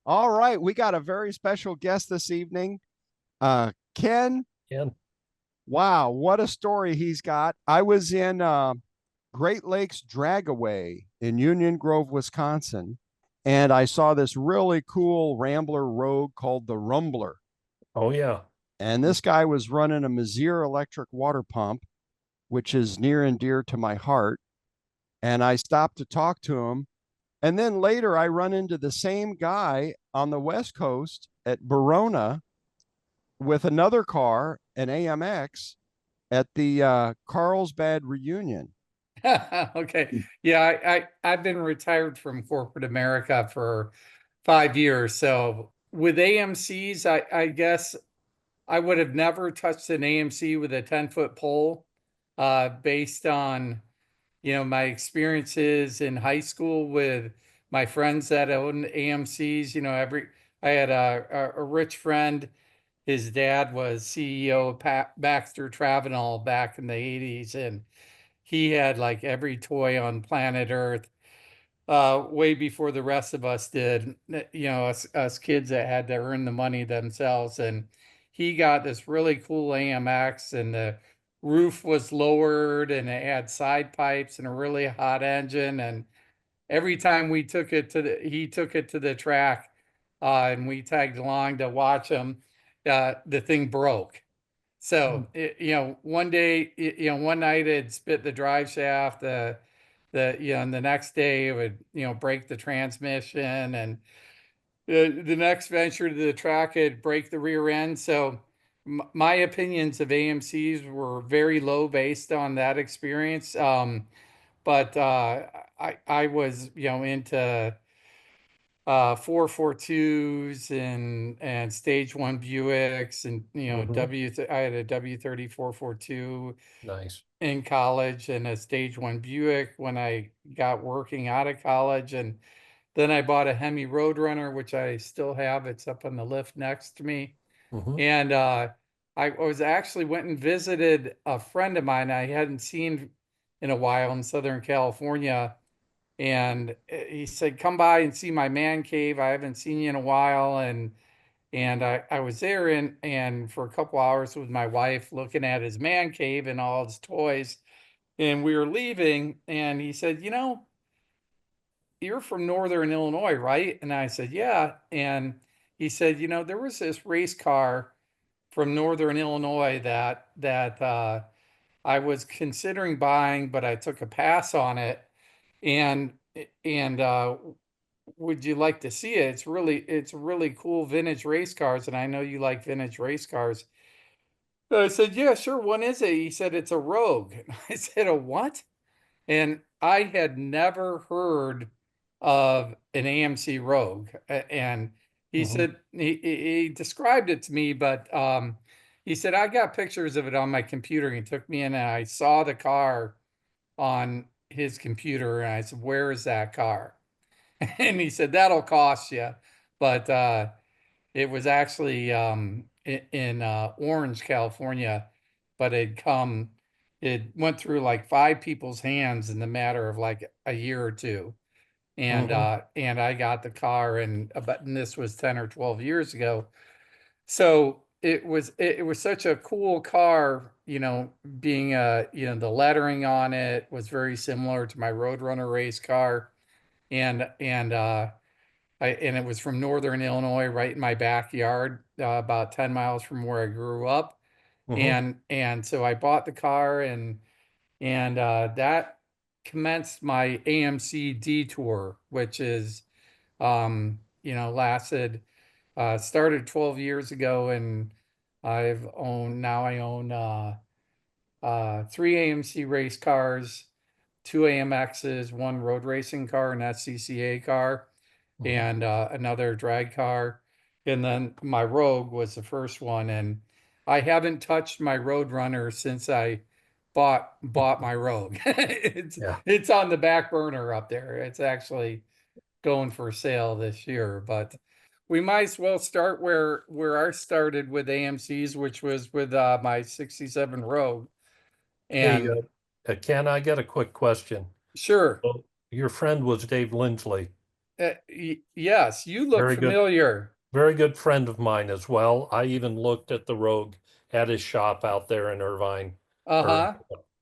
All right, we got a very special guest this evening. Ken, Yeah. wow, what a story he's got. I was in Great Lakes Dragaway in Union Grove, Wisconsin, and I saw this really cool Rambler Rogue called the Rumbler. Oh, yeah. And this guy was running a Mezier electric water pump, which is near and dear to my heart. And I stopped to talk to him. And then later, I run into the same guy on the West Coast at Verona with another car, an AMX, at the Carlsbad reunion. Okay. Yeah, I've been retired from corporate America for 5 years. So with AMCs, I guess I would have never touched an AMC with a 10-foot pole, based on, my experiences in high school with my friends that owned AMCs. I had a rich friend. His dad was CEO of Baxter Travenol back in the 80s, and he had like every toy on planet Earth, way before the rest of us did. Us kids that had to earn the money themselves. And he got this really cool AMX, and the roof was lowered, and it had side pipes and a really hot engine. And every time he took it to the track, and we tagged along to watch him, the thing broke. So, one day, one night it'd spit the drive shaft, and the next day it would, break the transmission, and the next venture to the track, it'd break the rear end. So my opinions of AMCs were very low based on that experience. But I was, into 442s and stage one Buicks, and Hmm. I had a W30 442 Nice. in college, and a stage one Buick when I got working out of college. And then I bought a Hemi Roadrunner, which I still have. It's up on the lift next to me. Hmm. And I was actually went and visited a friend of mine I hadn't seen in a while in Southern California. And he said, "Come by and see my man cave. I haven't seen you in a while." And I was there, and for a couple hours with my wife looking at his man cave and all his toys. And we were leaving, and he said, "You're from Northern Illinois, right?" And I said, "Yeah." And he said, "There was this race car from Northern Illinois that I was considering buying, but I took a pass on it. And and would you like to see it? It's really cool vintage race cars, and I know you like vintage race cars." I said, "Yeah, sure. When is it?" He said, "It's a Rogue." I said, "A what?" And I had never heard of an AMC Rogue. And he Hmm. said he described it to me, but he said, "I got pictures of it on my computer." He took me in, and I saw the car on his computer, and I said, "Where is that car?" And he said, "That'll cost you." But it was actually in Orange, California, but it went through like five people's hands in the matter of like a year or two. Hmm. And I got the car, and this was 10 or 12 years ago. So it was such a cool car, being the lettering on it was very similar to my Roadrunner race car. And it was from Northern Illinois, right in my backyard, about 10 miles from where I grew up. Hmm. And so I bought the car, and that commenced my AMC detour, which is, lasted, started 12 years ago. And I own three AMC race cars, two AMXs, one road racing car, an SCCA car, Hmm. and another drag car. And then my Rogue was the first one. And I haven't touched my Roadrunner since I bought my Rogue. it's Yeah. it's on the back burner up there. It's actually going for sale this year. But we might as well start where I started with AMC's, which was with my 67 Rogue. Hey, And Ken, I got a quick question. sure. So your friend was Dave Lindsley. Yes, you look Very good. familiar. Very good friend of mine as well. I even looked at the Rogue at his shop out there in Irvine, or Uh-huh.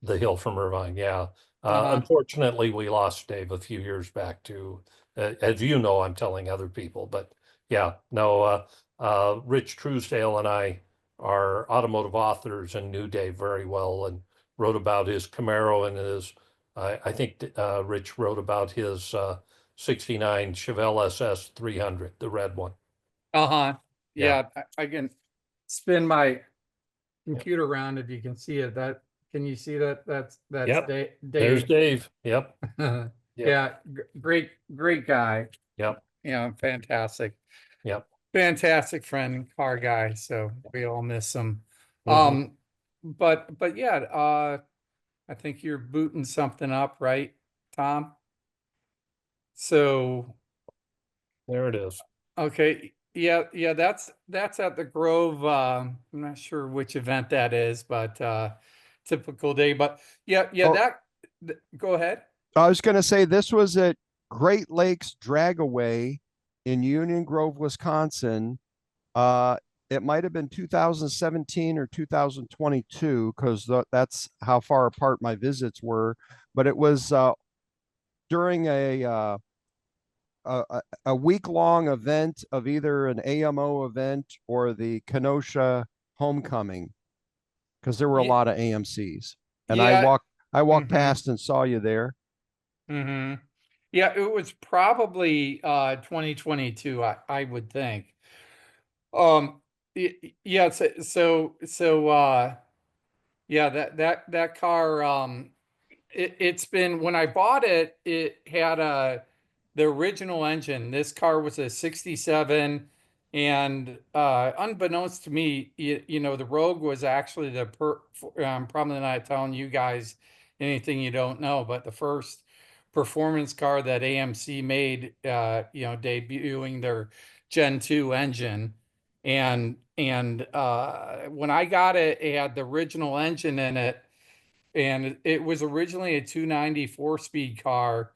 the hill from Irvine. Yeah. Uh-huh. Unfortunately, we lost Dave a few years back to, as you know, I'm telling other people, but yeah, no, Rich Truesdale and I are automotive authors and knew Dave very well and wrote about his Camaro and his, I think Rich wrote about his 69 Chevelle SS 300, the red one. Uh-huh. Yeah. Yeah, I can spin my computer around if you can see it. Can you see that? That's Yep. Dave. There's Dave. Yep. Yeah, great guy. Yep. Yeah, fantastic. Yep. Fantastic friend, car guy. So we all miss him. Mhm. But yeah, I think you're booting something up, right, Tom? So There it is. okay, yeah, that's at the Grove. I'm not sure which event that is, but typical day. But yeah, Oh, go ahead. I was going to say this was at Great Lakes Dragaway in Union Grove, Wisconsin. Uh, it might have been 2017 or 2022 because that's how far apart my visits were. But it was during a week-long event of either an AMO event or the Kenosha homecoming because there were a Yeah, lot of AMCs. And yeah. I walked Mm-hmm. past and saw you there. Mm-hmm. Yeah, it was probably 2022, I would think. Yeah, yeah, that car it's been when I bought it, it had the original engine. This car was a 67, and unbeknownst to me, you know, the Rogue was actually I'm probably not telling you guys anything you don't know, but the first performance car that AMC made, you know, debuting their Gen 2 engine. And when I got it, it had the original engine in it, and it was originally a 290 4-speed car,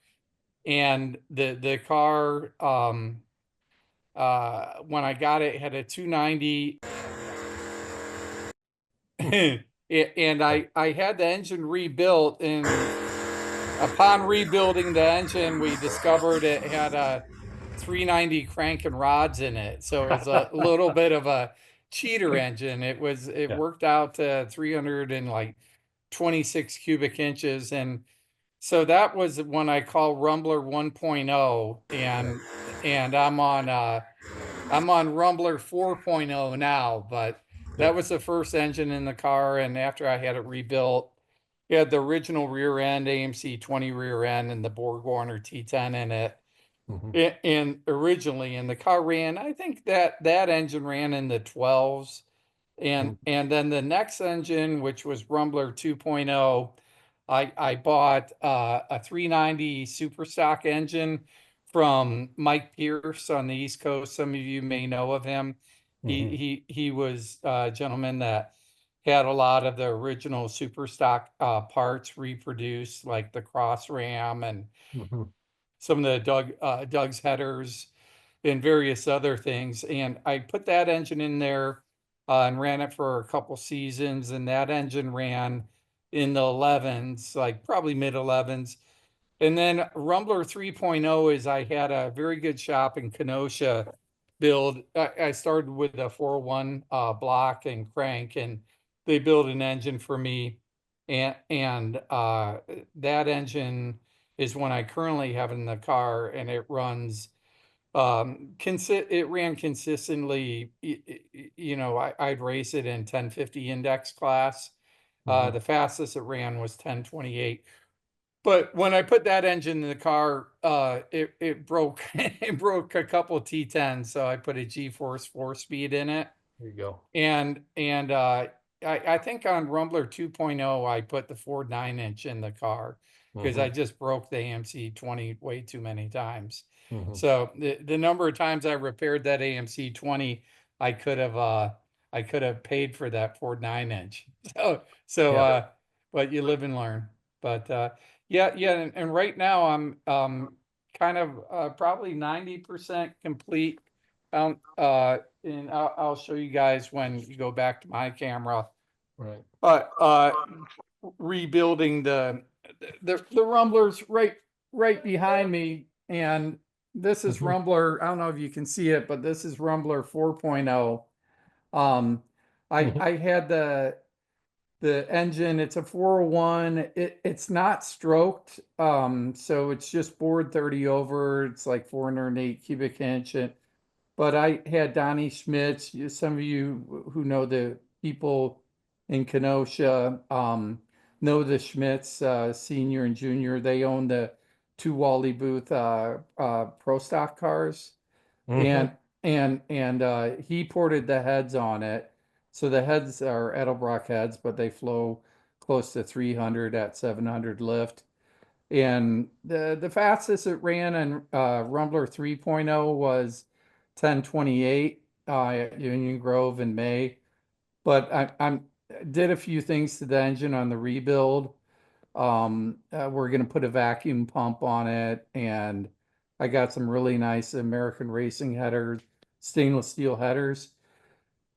and the car when I got it, it had a 290 and I had the engine rebuilt, and upon rebuilding the engine we discovered it had a 390 crank and rods in it, so it was a little bit of a cheater engine. It Yeah. worked out to 326 cubic inches, and so that was when I call Rumbler 1.0, and I'm on Rumbler 4.0 now, but Yeah. that was the first engine in the car. And after I had it rebuilt, it had the original rear end, AMC 20 rear end, and the Borg Warner T10 in it. Mhm. And originally, and the car ran, I think that engine ran in the 12s. Mhm. And then the next engine, which was Rumbler 2.0, I bought a 390 super stock engine from Mike Pierce on the East Coast. Some of you may know of him. Mhm. He was a gentleman that had a lot of the original super stock parts reproduced, like the cross ram and Mhm. some of the Doug's headers and various other things. And I put that engine in there and ran it for a couple seasons. And that engine ran in the 11s, like probably mid 11s. And then Rumbler 3.0 is I had a very good shop in Kenosha build. I started with a 401 block and crank, and they built an engine for me. And that engine is one I currently have in the car, and it runs it ran consistently. You know, I'd race it in 1050 index class. Mhm. The fastest it ran was 1028. But when I put that engine in the car, it broke it broke a couple T10s. So I put a G-Force 4-speed in it. There you go. And I think on Rumbler 2.0, I put the Ford 9-inch in the car because I Mhm. just broke the AMC 20 way too many times. Mhm. So the number of times I repaired that AMC 20, I could have paid for that Ford 9-inch. So Yeah. but you live and learn. But yeah, and right now I'm kind of probably 90% complete. And I'll show you guys when you go back to my camera. Right. But rebuilding the rumblers right behind me, and this is Rumbler. I don't know if you can see it, but this is Rumbler 4.0. I had the engine. It's a 401. It's not stroked, so it's just bored 30 over. It's like 408 cubic inch. But I had Donnie Schmitz. Some of you who know the people in Kenosha know the Schmitz, senior and junior. They own the two Wally Booth Pro Stock cars, and he ported the heads on it. So the heads are Edelbrock heads, but they flow close to 300 at 700 lift. And the fastest it ran in Rumbler 3.0 was 1028 at Union Grove in May. But I did a few things to the engine on the rebuild. We're going to put a vacuum pump on it, and I got some really nice American Racing headers, stainless steel headers,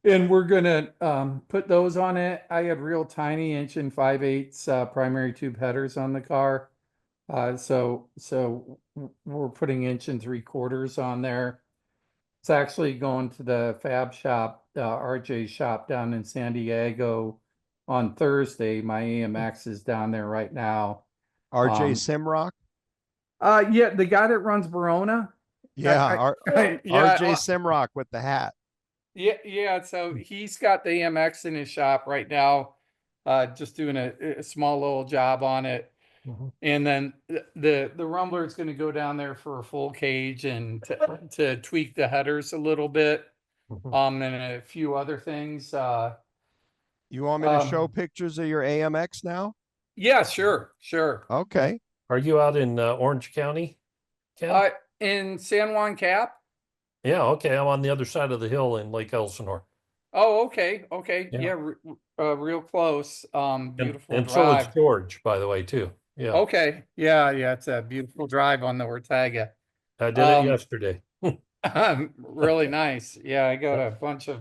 and we're going to put those on it. I had real tiny 1.5/8" primary tube headers on the car. So we're putting 1.75" on there. It's actually going to the fab shop, RJ's shop down in San Diego on Thursday. My AMX is down there right now. RJ Simrock. Yeah, the guy that runs Verona. Yeah, Yeah, RJ Simrock with the hat. yeah. So he's got the AMX in his shop right now, just doing a small little job on it. And then the Rumbler is going to go down there for a full cage and to tweak the headers a little bit, and a few other things. You want me to show pictures of your AMX now? Yeah, sure. Okay. Are you out in Orange County, Ken? In San Juan Cap. Yeah, okay. I'm on the other side of the hill in Lake Elsinore. Oh, okay. Yeah. Yeah, real close. Beautiful and so is drive. George, by the way, too. Yeah. Okay. Yeah. It's a beautiful drive on the Ortega. I did it yesterday. Really nice. Yeah, I got a bunch of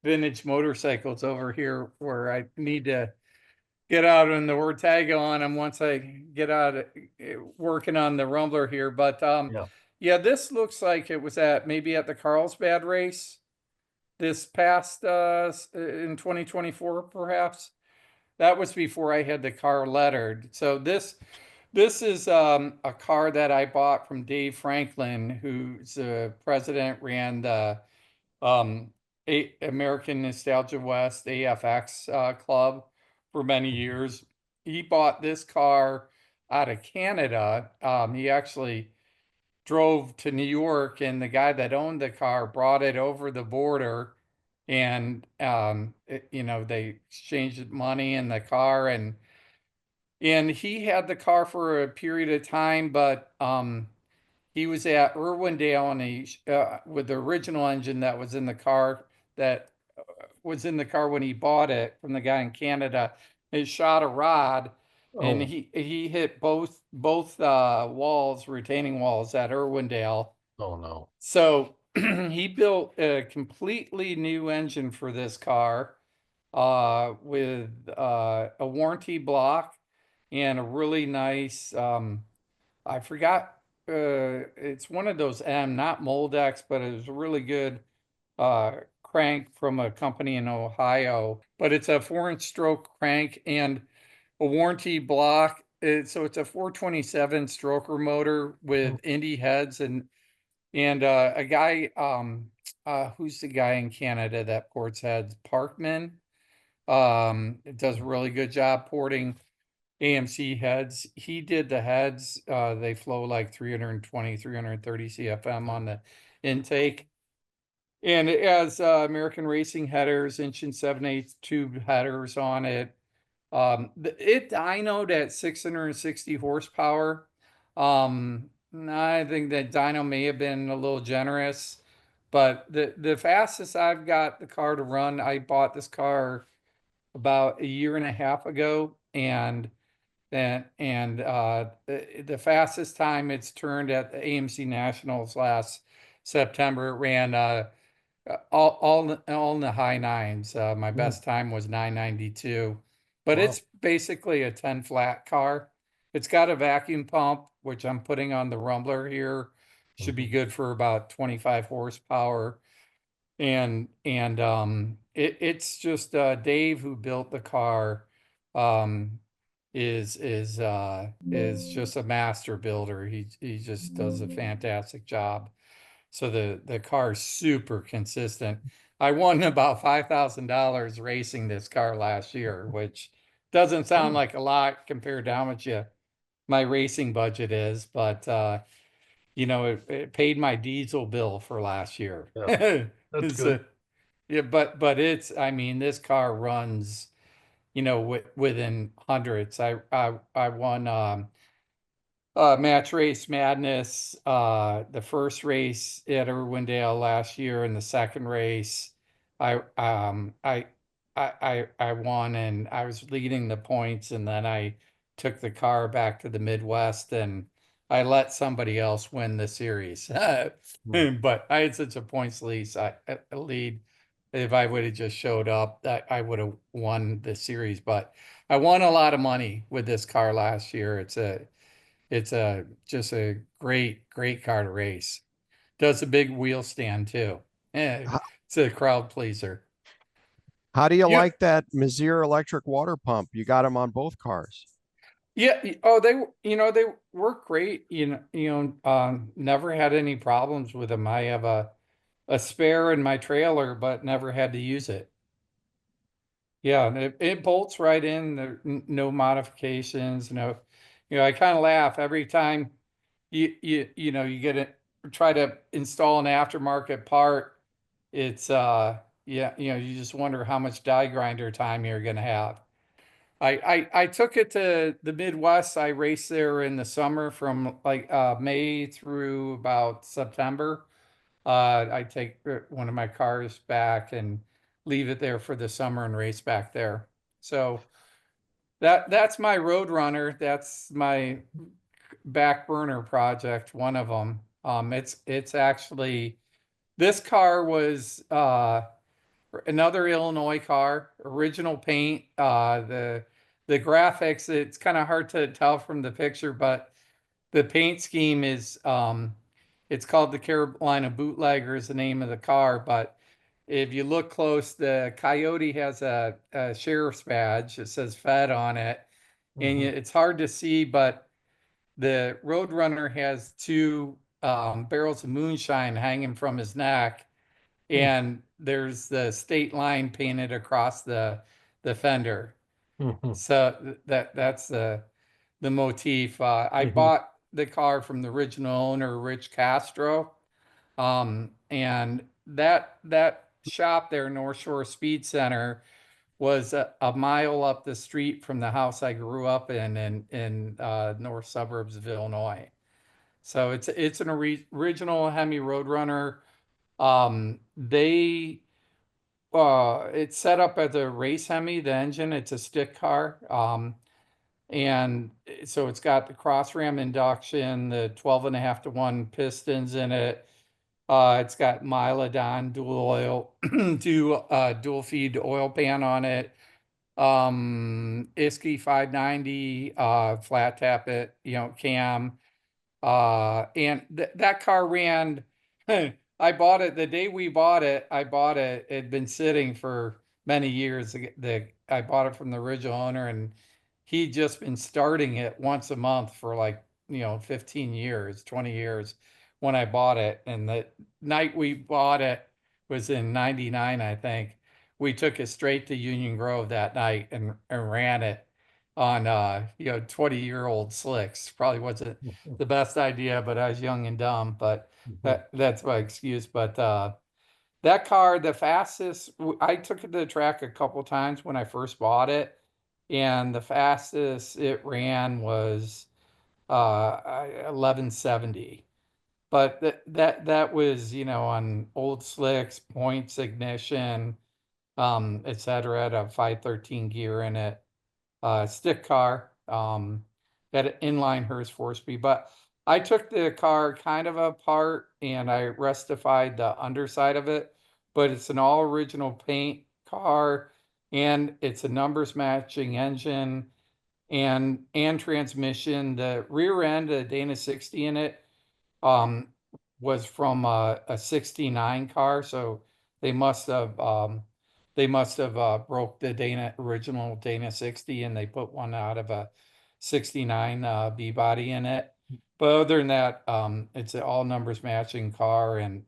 vintage motorcycles over here where I need to get out on the Ortega on them once I get out working on the Rumbler here. But yeah, this looks like it was maybe at the Carlsbad race this past in 2024, perhaps. That was before I had the car lettered. So this is a car that I bought from Dave Franklin, who's the president, ran the American Nostalgia West AFX club for many years. He bought this car out of Canada. He actually drove to New York, and the guy that owned the car brought it over the border, and they exchanged money in the car, and he had the car for a period of time, but he was at Irwindale, and with the original engine that was in the car when he bought it from the guy in Canada. It shot a rod, and he hit both walls, retaining walls at Irwindale. Oh no! So he built a completely new engine for this car, with a warranty block and a really nice. I forgot. It's one of those not Moldex, but it was a really good crank from a company in Ohio. But it's a 4-inch stroke crank and a warranty block. So it's a 427 stroker motor with Indy heads, and a guy, who's the guy in Canada that ports heads? Parkman. It does a really good job porting AMC heads. He did the heads. They flow like 320, 330 CFM on the intake. And it has American Racing headers, 1.7/8 tube headers on it. It dynoed at 660 horsepower. I think that dyno may have been a little generous, but the fastest I've got the car to run, I bought this car about a year and a half ago, and the fastest time it's turned at the AMC Nationals last September, it ran all in the high nines. My best time was 992, but Wow. it's basically a 10 flat car. It's got a vacuum pump, which I'm putting on the rumbler here. Should be good for about 25 horsepower. It's just Dave, who built the car, um is just a master builder. He just does a fantastic job. So the car's super consistent. I won about $5,000 racing this car last year, which doesn't sound like a lot compared to how much my racing budget is, but it paid my diesel bill for last year. Yeah, that's So, good. yeah, but I mean, this car runs, within hundreds. I won Match Race Madness, the first race at Irwindale last year, and the second race, I um I I won, and I was leading the points, and then I took the car back to the Midwest, and I let somebody else win the series. But I had such a points lead. If I would have just showed up, I would have won the series. But I won a lot of money with this car last year. It's just a great car to race. Does a big wheel stand too. H- It's a crowd pleaser. How do you Yeah, like that Mizzier electric water pump? You got them on both cars. yeah. Oh, they work great. Never had any problems with them. I have a spare in my trailer, but never had to use it. Yeah, and it bolts right in. There no modifications. No, I kind of laugh every time you get it, try to install an aftermarket part. It's yeah, you just wonder how much die grinder time you're gonna have. I took it to the Midwest. I raced there in the summer from like May through about September. I take one of my cars back and leave it there for the summer and race back there. So that's my road runner. That's my back burner project, one of them. It's actually, this car was another Illinois car, original paint. The graphics, it's kind of hard to tell from the picture, but the paint scheme is it's called the Carolina Bootlegger is the name of the car, but if you look close, the Coyote has a sheriff's badge. It says Fed on it, and it's hard to see, but the Roadrunner has two barrels of moonshine hanging from his neck, and there's the state line painted across the fender. Mhm. So that's the motif. I Mhm. bought the car from the original owner, Rich Castro, and that shop there, North Shore Speed Center, was a mile up the street from the house I grew up in north suburbs of Illinois. So it's an original Hemi Roadrunner. They it's set up as a race Hemi, the engine. It's a stick car. And so it's got the cross ram induction, the 12.5-to-1 pistons in it. It's got Milodon dual oil, dual feed oil pan on it. Iski 590, flat tap it, cam. And that car ran, I bought it the day we bought it. I bought it. It had been sitting for many years. I bought it from the original owner, and he'd just been starting it once a month for like, 15 years, 20 years when I bought it. And the night we bought it was in 99, I think. We took it straight to Union Grove that night and ran it on 20-year-old slicks. Probably wasn't the best idea, but I was young and dumb. But that's my excuse. But that car, the fastest, I took it to the track a couple times when I first bought it, and the fastest it ran was 1170. But that was, on old slicks, points, ignition, et cetera, had a 513 gear in it, stick car. that inline Hurst 4-speed. But I took the car kind of apart and I restified the underside of it, but it's an all original paint car and it's a numbers matching engine and transmission. The rear end, the Dana 60 in it, um, was from a 69 car, so they must have broke the original Dana 60 and they put one out of a 69 B body in it. But other than that, it's an all numbers matching car I'm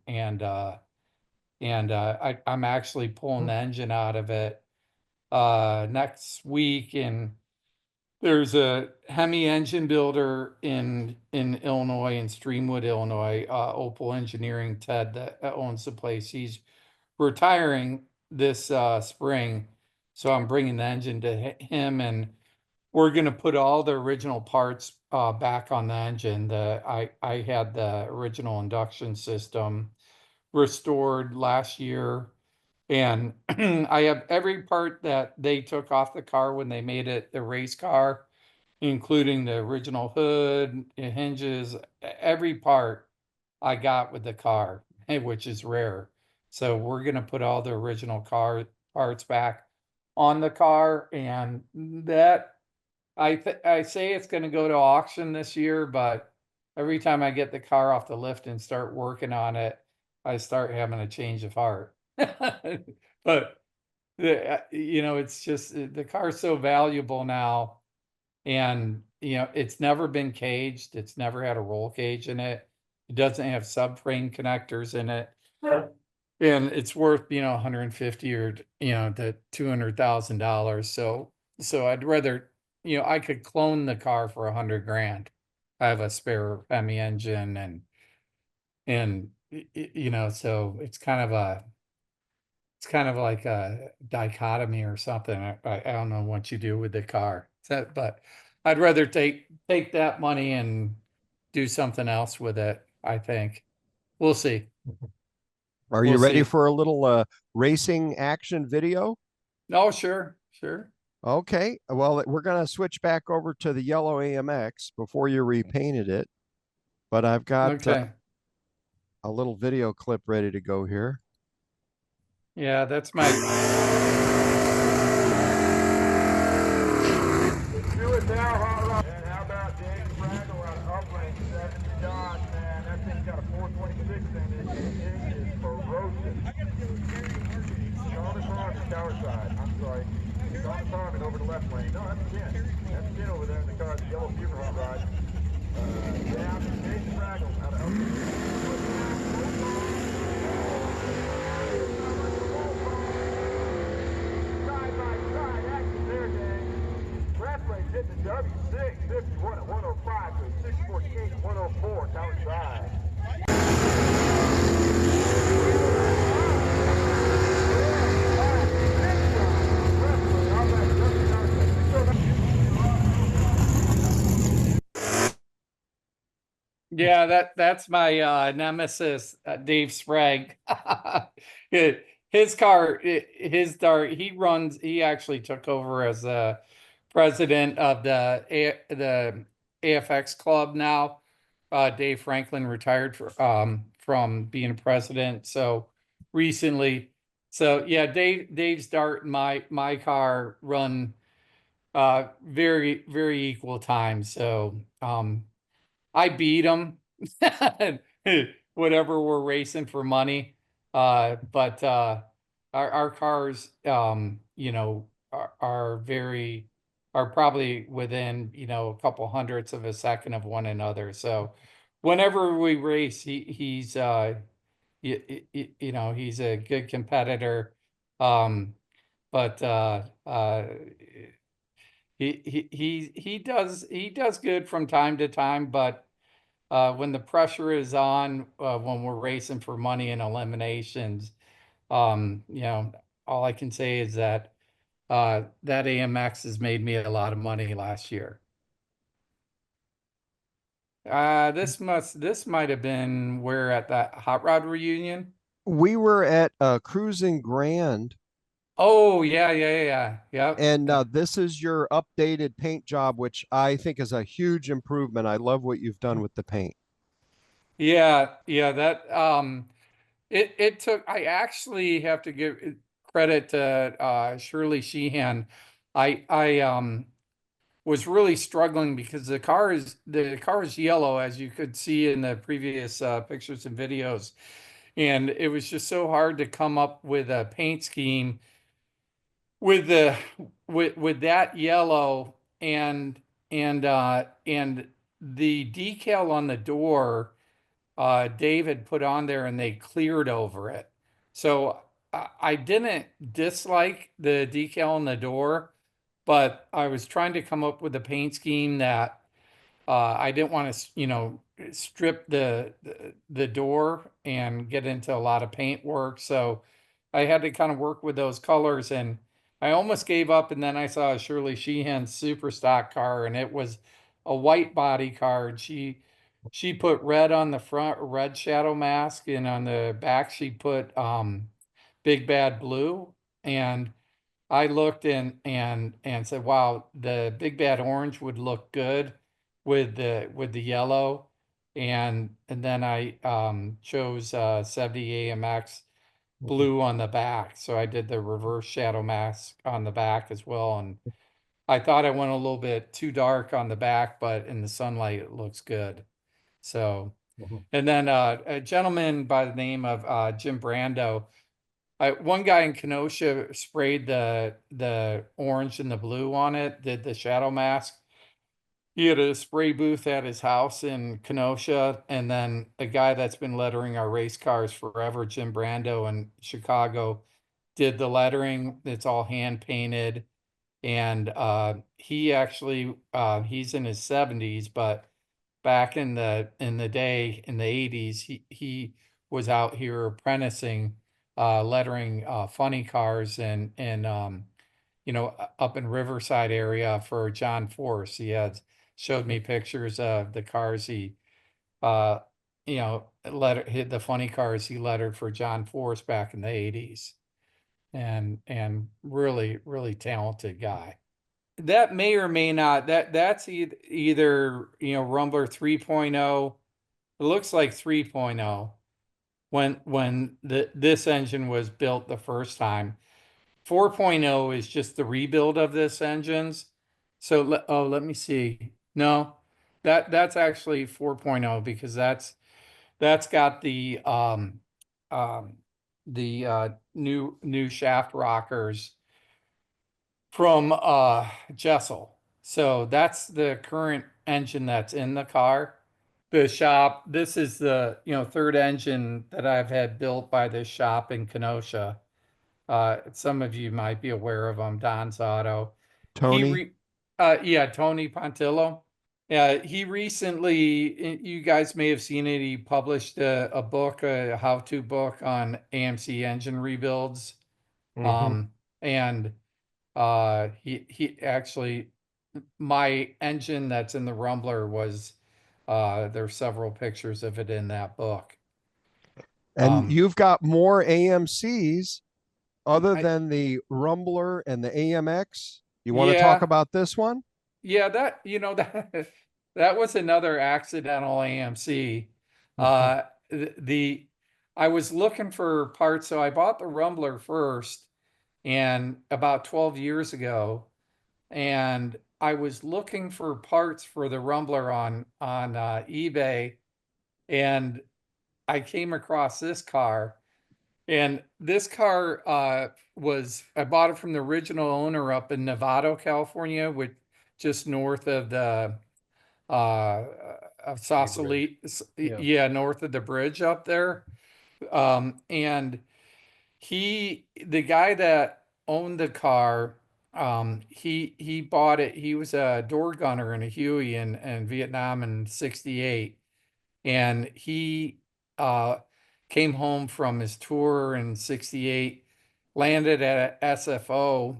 actually pulling the engine out of it next week, and there's a Hemi engine builder in Illinois, in Streamwood, Illinois, Opal Engineering, Ted, that owns the place. He's retiring this spring, so I'm bringing the engine to him, and we're gonna put all the original parts back on the engine. I had the original induction system restored last year, and I have every part that they took off the car when they made it the race car, including the original hood, hinges, every part I got with the car, which is rare. So we're gonna put all the original car parts back on the car, and that I say it's gonna go to auction this year, but every time I get the car off the lift and start working on it, I start having a change of heart. But it's just the car's so valuable now, and it's never been caged. It's never had a roll cage in it. It doesn't have subframe connectors in it, and it's worth 150 or the $200,000. So I'd rather I could clone the car for $100,000. I have a spare Hemi engine, and so it's kind of like a dichotomy or something. I don't know what you do with the car, but I'd rather take that money and do something else with it. I think we'll see. Are you We'll ready see. for a little racing action video? Oh, sure. Okay, well, we're going to switch back over to the yellow AMX before you repainted it, but I've got Okay. a little video clip ready to go here. Yeah, that's my. Do it now, hot rod. And how about Dave Fraggle out of Upland, 70 Dodge, man? That thing's got a 426 in it. It is ferocious. Sean is on the tower side. I'm sorry. Sean is on over the left lane. No, that's Ken. That's Ken over there in the car, the yellow fever hot rod. Down to Dave Fraggle out of Upland. Hitting the W6, 51 at 105, so 648 at 104, tower side. Yeah, that's my nemesis, Dave Sprague. His car, his dart. He actually took over as a president of the AFX club now. Dave Franklin retired from being president so recently. So yeah, Dave's dart and my car run very very equal time. So I beat him. Whatever we're racing for money. But our cars, are probably within, a couple hundredths of a second of one another. So whenever we race, he's he's a good competitor. But he does good from time to time, but when the pressure is on, when we're racing for money and eliminations, all I can say is that that AMX has made me a lot of money last year. This might have been where at that hot rod reunion. We were at Cruising Grand Oh, yeah. And this is your updated paint job, which I think is a huge improvement. I love what you've done with the paint. Yeah, that it took, I actually have to give credit to Shirley Sheehan. I was really struggling because the car is yellow, as you could see in the previous pictures and videos, and it was just so hard to come up with a paint scheme with the with that yellow and the decal on the door. David put on there and they cleared over it. So I didn't dislike the decal on the door, but I was trying to come up with a paint scheme that I didn't want to, strip the door and get into a lot of paint work. So I had to kind of work with those colors, and I almost gave up. And then I saw a Shirley Sheehan super stock car, and it was a white body car. She put red on the front, red shadow mask, and on the back she put big bad blue. And I looked and said, "Wow, the big bad orange would look good with the yellow." And then I chose 70 AMX blue on the back. So I did the reverse shadow mask on the back as well. And I thought I went a little bit too dark on the back, but in the sunlight it looks good. So, and then a gentleman by the name of Jim Brando. One guy in Kenosha sprayed the orange and the blue on it, did the shadow mask. He had a spray booth at his house in Kenosha, and then a guy that's been lettering our race cars forever, Jim Brando in Chicago, did the lettering. It's all hand painted, and he actually he's in his 70s, but back in the day in the 80s, he was out here apprenticing, lettering funny cars and up in Riverside area for John Force. He had showed me pictures of the cars he uh hit the funny cars he lettered for John Force back in the 80s. And really, really talented guy. That may or may not, that's either Rumbler 3.0. It looks like 3.0 when this engine was built the first time. 4.0 is just the rebuild of this engines. So let me see. No, that's actually 4.0 because that's got um the new shaft rockers from Jessel. So that's the current engine that's in the car. The shop, this is the third engine that I've had built by this shop in Kenosha. Some of you might be aware of him, Don's Auto. He Tony? yeah, Tony Pontillo. Yeah, he recently, you guys may have seen it. He published a book, a how-to book on AMC engine rebuilds. Um, and he actually, my engine that's in the Rumbler was there's several pictures of it in that book. And Um, you've got more AMCs other I, than the Rumbler and the AMX. You want to talk yeah, about this one? yeah, that that was another accidental AMC. Uh, the I was looking for parts, so I bought the Rumbler first, and about 12 years ago, and I was looking for parts for the Rumbler on eBay, and I came across this car, and this car was I bought it from the original owner up in Novato, California, which just north of the uh of Sausalito, yeah, north of the bridge up there. And the guy that owned the car, he bought it. He was a door gunner in a Huey in Vietnam in '68, and he uh came home from his tour in '68, landed at SFO,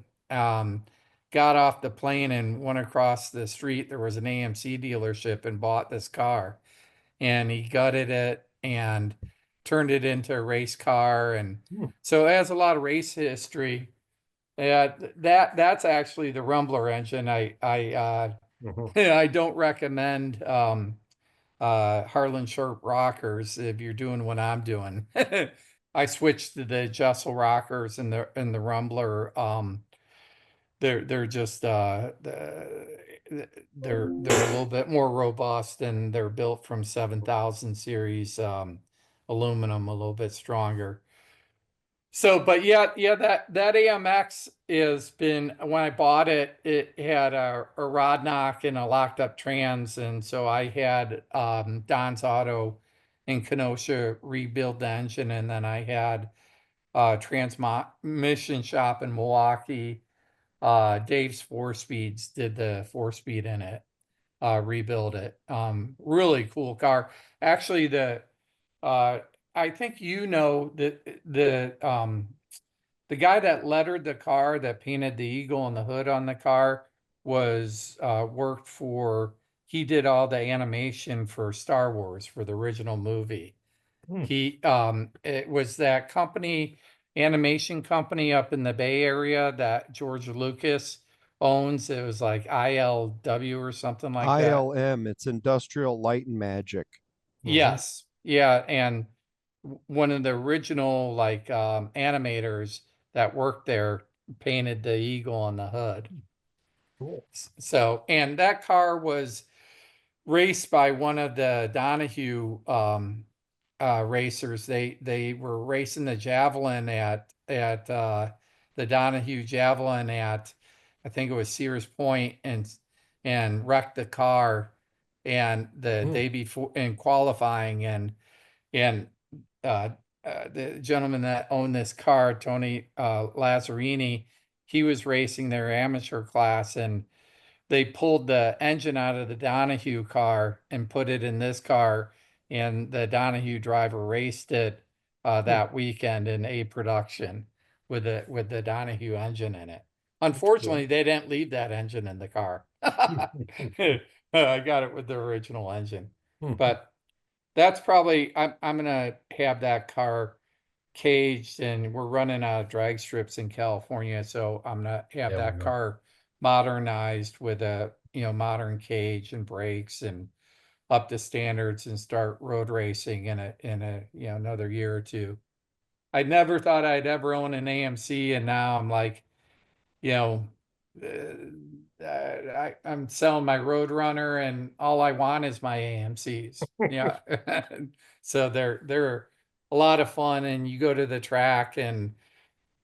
got off the plane and went across the street. There was an AMC dealership and bought this car, and he gutted it and turned it into a race car. And so it has a lot of race history. That's actually the Rumbler engine. Mhm. I don't recommend Harlan Sharp rockers if you're doing what I'm doing. I switched to the Jessel rockers and the Rumbler. They're just they're a little bit more robust, and they're built from 7000 series aluminum, a little bit stronger. So, but yeah, that AMX has been, when I bought it, it had a rod knock and a locked up trans. And so I had Don's Auto in Kenosha rebuild the engine. And then I had transmission shop in Milwaukee. Dave's 4-Speeds did the 4-speed in it, rebuild it. Really cool car. Actually, I think the guy that lettered the car, that painted the eagle and the hood on the car, was worked for. He did all the animation for Star Wars, for the original movie. It was that company, animation company up in the Bay Area that George Lucas owns. It was like ILW or something like that. ILM, it's Industrial Light and Magic. Yes. Yeah. And one of the original animators that worked there painted the eagle on the hood. Cool. So, and that car was raced by one of the Donahue racers. They were racing the Javelin at the Donahue Javelin at, I think it was Sears Point, and wrecked the car, and the day before in qualifying, and the gentleman that owned this car, Tony Lazzarini, he was racing their amateur class, and they pulled the engine out of the Donahue car and put it in this car, and the Donahue driver raced it that weekend in A production with the Donahue engine in it. Unfortunately, they didn't leave that engine in the car. I got it with the original engine, but that's probably, I'm gonna have that car caged, and we're running out of drag strips in California, so I'm gonna have that car modernized with a modern cage and brakes and up to standards, and start road racing in a another year or two. I never thought I'd ever own an AMC, and now I'm like, I'm selling my Roadrunner, and all I want is my AMCs. Yeah. So they're a lot of fun, and you go to the track, and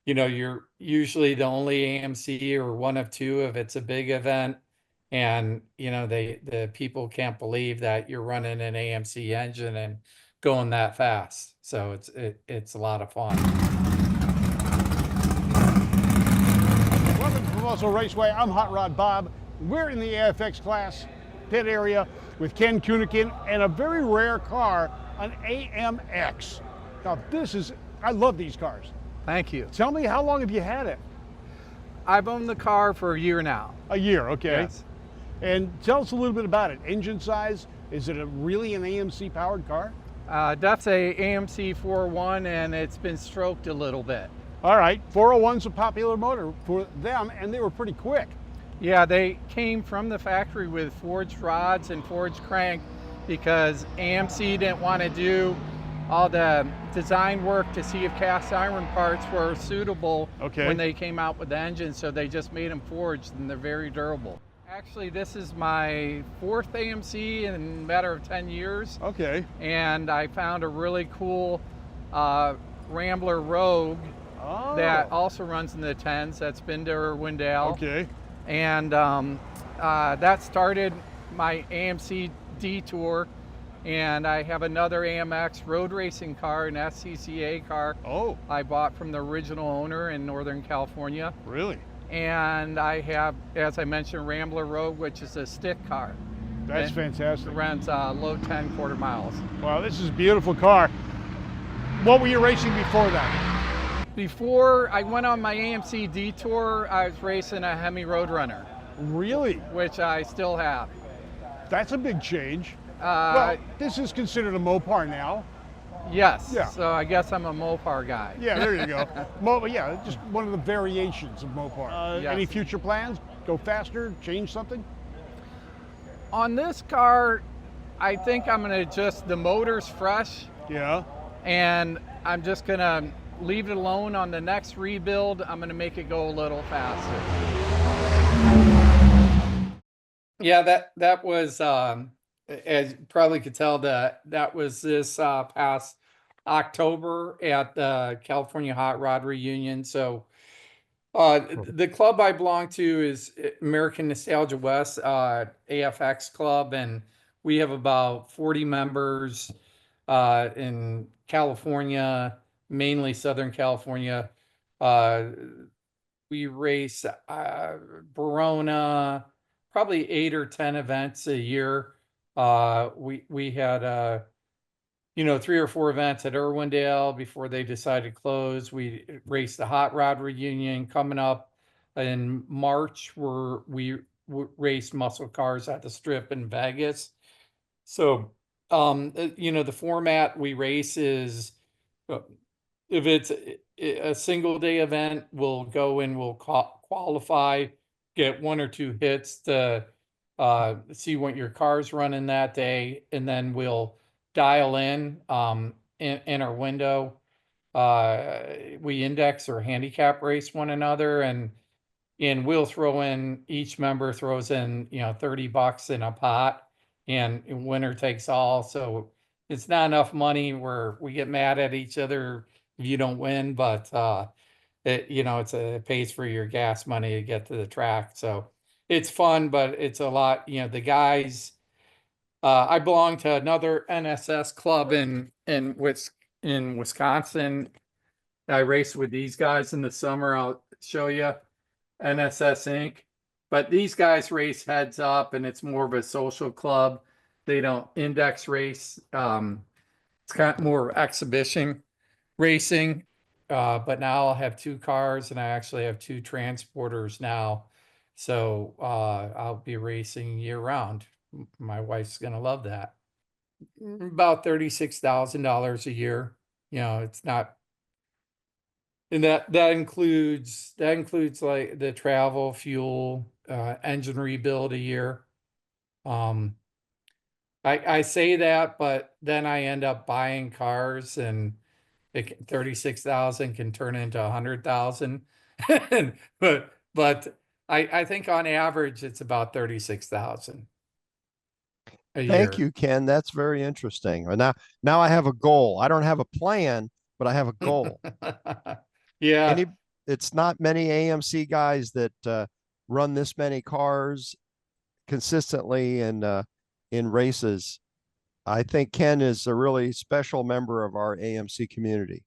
you're usually the only AMC or one of two if it's a big event, and the people can't believe that you're running an AMC engine and going that fast. So it's a lot of fun. Welcome to Promotional Raceway. I'm Hot Rod Bob. We're in the AFX class pit area with Ken Kinnucan and a very rare car, an AMX. Now I love these cars. Thank you. Tell me, how long have you had it? I've owned the car for a year now. A year, okay. Yes. And tell us a little bit about it. Engine size, is it really an AMC powered car? That's a AMC 401, and it's been stroked a little bit. All right, 401's a popular motor for them, and they were pretty quick. Yeah, they came from the factory with forged rods and forged crank, because AMC didn't want to do all the design work to see if cast iron parts were suitable when they came out with the engine, so they just made them forged, and they're very durable. Actually, this is my 4th AMC in a matter of 10 years. Okay. And I found a really cool Rambler Rogue that also runs in the 10s. That's Binder Wendell. Okay. And that started my AMC detour. And I have another AMX road racing car, an SCCA car. Oh. I bought from the original owner in Northern California. Really? And I have, as I mentioned, Rambler Rogue, which is a stick car. That's fantastic. It runs low 10 quarter miles. Wow, this is a beautiful car. What were you racing before that? Before I went on my AMC detour, I was racing a Hemi Roadrunner. Really? Which I still have. That's a big change. Well, this is considered a Mopar now. Yes. Yeah. So I guess I'm a Mopar guy. Yeah, there you go. Yeah, just one of the variations of Mopar. Yes. Any future plans? Go faster? Change something? On this car, I think I'm going to just, the motor's fresh, Yeah. and I'm just going to leave it alone. On the next rebuild, I'm going to make it go a little faster. Yeah, that was as you probably could tell, that was this past October at the California Hot Rod Reunion. So the club I belong to is American Nostalgia West, AFX Club, and we have about 40 members in California, mainly Southern California. We race Verona, probably 8 or 10 events a year. We had 3 or 4 events at Irwindale before they decided to close. We raced the Hot Rod Reunion coming up in March, where we raced muscle cars at the Strip in Vegas. So, the format we race is, if it's a single day event, we'll go and we'll qualify, get 1 or 2 hits to see what your car's running that day, and then we'll dial in our window. We index or handicap race one another, and we'll throw in, each member throws in, $30 in a pot, and winner takes all. So it's not enough money where we get mad at each other if you don't win, but it pays for your gas money to get to the track. So it's fun, but it's a lot. The guys, I belong to another NSS club in Wisconsin. I race with these guys in the summer. I'll show you, NSS Inc. But these guys race heads up, and it's more of a social club. They don't index race. It's kind of more exhibition racing. But now I'll have 2 cars, and I actually have 2 transporters now. So I'll be racing year round. My wife's gonna love that. About $36,000 a year. It's not, and that includes like the travel, fuel, engine rebuild a year. I say that, but then I end up buying cars, and 36,000 can turn into 100,000. But I think on average it's about 36,000 a year. Thank you, Ken. That's very interesting. Now I have a goal. I don't have a plan, but I have a goal. Yeah. It's not many AMC guys that run this many cars consistently in races. I think Ken is a really special member of our AMC community.